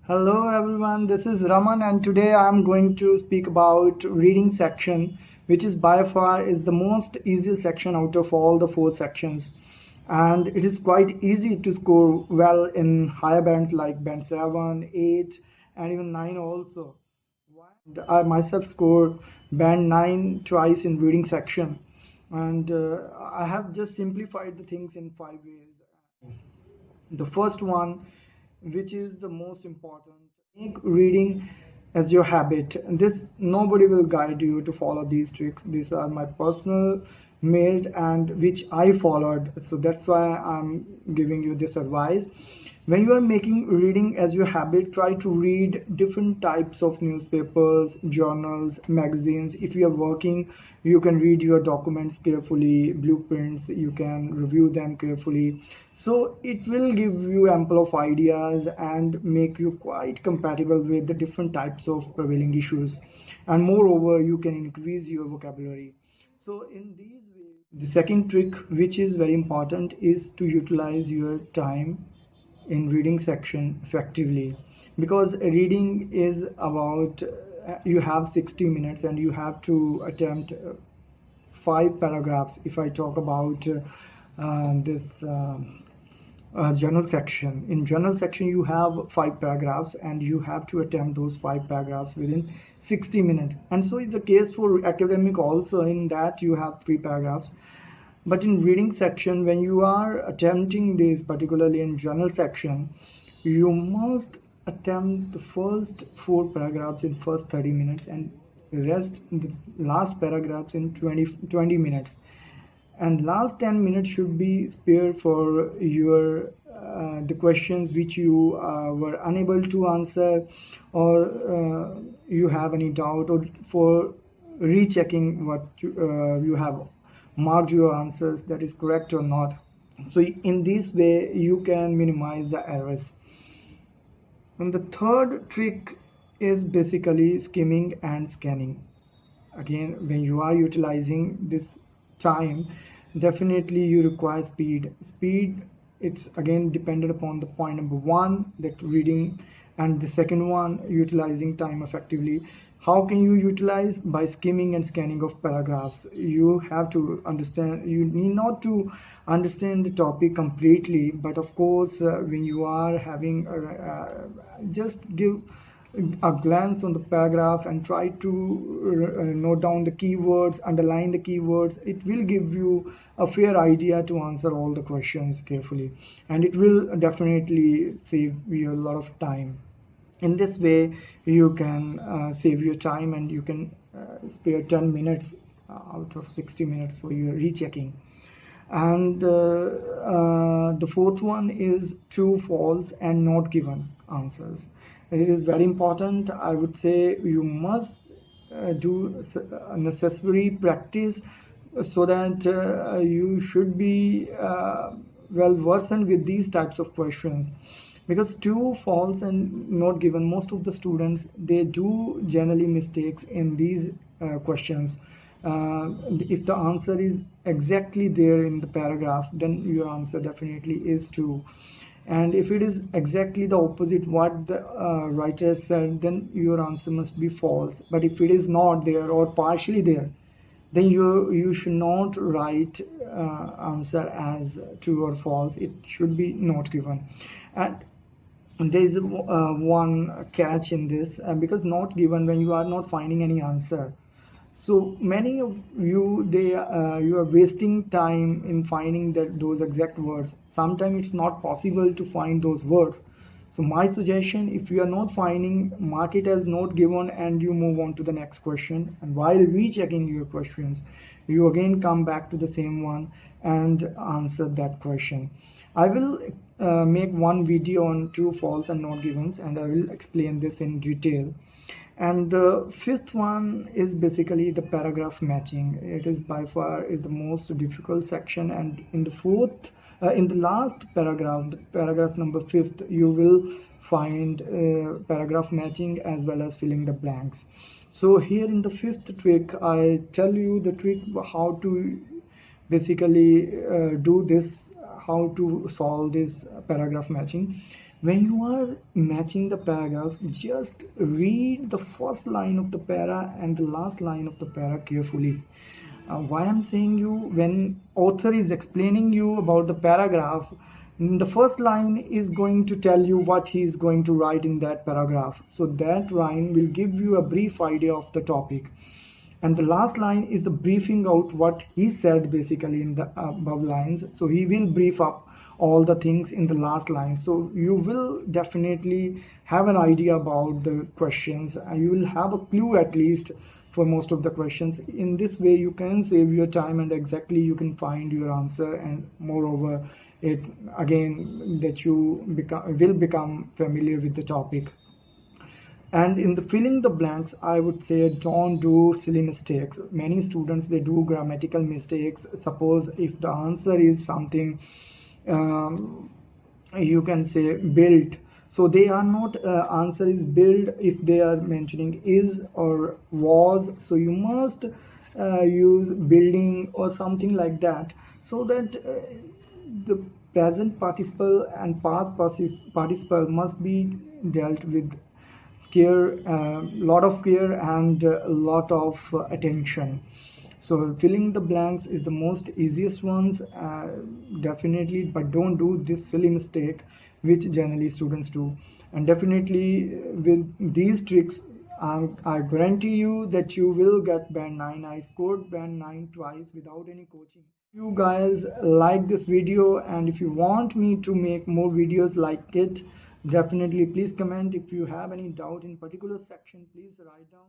Hello everyone, this is Raman and today I am going to speak about reading section, which is by far is the most easiest section out of all the four sections, and it is quite easy to score well in higher bands like band 7, 8 and even 9 also. And I myself scored band 9 twice in reading section, and I have just simplified the things in 5 ways. The first one, which is the most important, make reading as your habit. This nobody will guide you to follow these tricks. These are my personal made and which I followed. So that's why I'm giving you this advice. When you are making reading as your habit, try to read different types of newspapers, journals, magazines. If you are working, you can read your documents carefully, blueprints, you can review them carefully. So it will give you ample of ideas and make you quite compatible with the different types of prevailing issues. And moreover, you can increase your vocabulary. So in these ways, the second trick, which is very important, is to utilize your time in reading section effectively, because reading is about you have 60 minutes and you have to attempt 5 paragraphs. If I talk about this general section, in general section you have 5 paragraphs and you have to attempt those 5 paragraphs within 60 minutes, and so it's the case for academic also. In that you have 3 paragraphs, but in reading section, when you are attempting this, particularly in journal section, you must attempt the first 4 paragraphs in first 30 minutes and rest the last paragraphs in 20 minutes. And last 10 minutes should be spared for your the questions which you were unable to answer, or you have any doubt, or for rechecking what you have marked your answers that is correct or not. So in this way you can minimize the errors. And the third trick is basically skimming and scanning. Again, when you are utilizing this time, definitely you require speed. It's again dependent upon the point number one, that reading, and the second one, utilizing time effectively. How can you utilize? By skimming and scanning of paragraphs. You have to understand, you need not to understand the topic completely, but of course when you are having just give a glance on the paragraph and try to note down the keywords, underline the keywords. It will give you a fair idea to answer all the questions carefully, and it will definitely save you a lot of time. In this way you can save your time, and you can spare 10 minutes out of 60 minutes for your rechecking. And the fourth one is true, false, and not given answers. It is very important. I would say you must do necessary practice so that you should be well versed with these types of questions, because true, false, and not given, most of the students they do generally mistakes in these questions. If the answer is exactly there in the paragraph, then your answer definitely is true, and if it is exactly the opposite what the writer said, then your answer must be false. But if it is not there or partially there, then you should not write answer as true or false. It should be not given. And there is one catch in this, because not given, when you are not finding any answer, so many of you, you are wasting time in finding those exact words. Sometimes it's not possible to find those words. So my suggestion, if you are not finding, mark it as not given and you move on to the next question. And while rechecking your questions, you again come back to the same one and answer that question. I will make one video on true, false, and not givens, and I will explain this in detail. And the fifth one is basically the paragraph matching. It is by far is the most difficult section, and in the fourth in the last paragraph, the paragraph number 5th, you will find paragraph matching as well as filling the blanks. So here in the 5th trick, I tell you the trick how to basically do this how to solve this paragraph matching. When you are matching the paragraphs, just read the first line of the para and the last line of the para carefully. Why I'm saying you, when author is explaining you about the paragraph, the first line is going to tell you what he is going to write in that paragraph. So that line will give you a brief idea of the topic. And the last line is the briefing out what he said basically in the above lines. So he will brief up all the things in the last line. So you will definitely have an idea about the questions, and you will have a clue at least for most of the questions. In this way you can save your time and exactly you can find your answer, and moreover it again that you will become familiar with the topic. And in the filling the blanks, I would say don't do silly mistakes. Many students, they do grammatical mistakes. Suppose if the answer is something, um, you can say built, so they are not answer is built if they are mentioning is or was, so you must use building or something like that, so that the present participle and past participle must be dealt with care, lot of care and a lot of attention. So filling the blanks is the most easiest ones, definitely, but don't do this silly mistake which generally students do. And definitely with these tricks, I guarantee you that you will get band 9. I scored band 9 twice without any coaching. You guys like this video, and if you want me to make more videos like it, definitely please comment. If you have any doubt in particular section, please write down.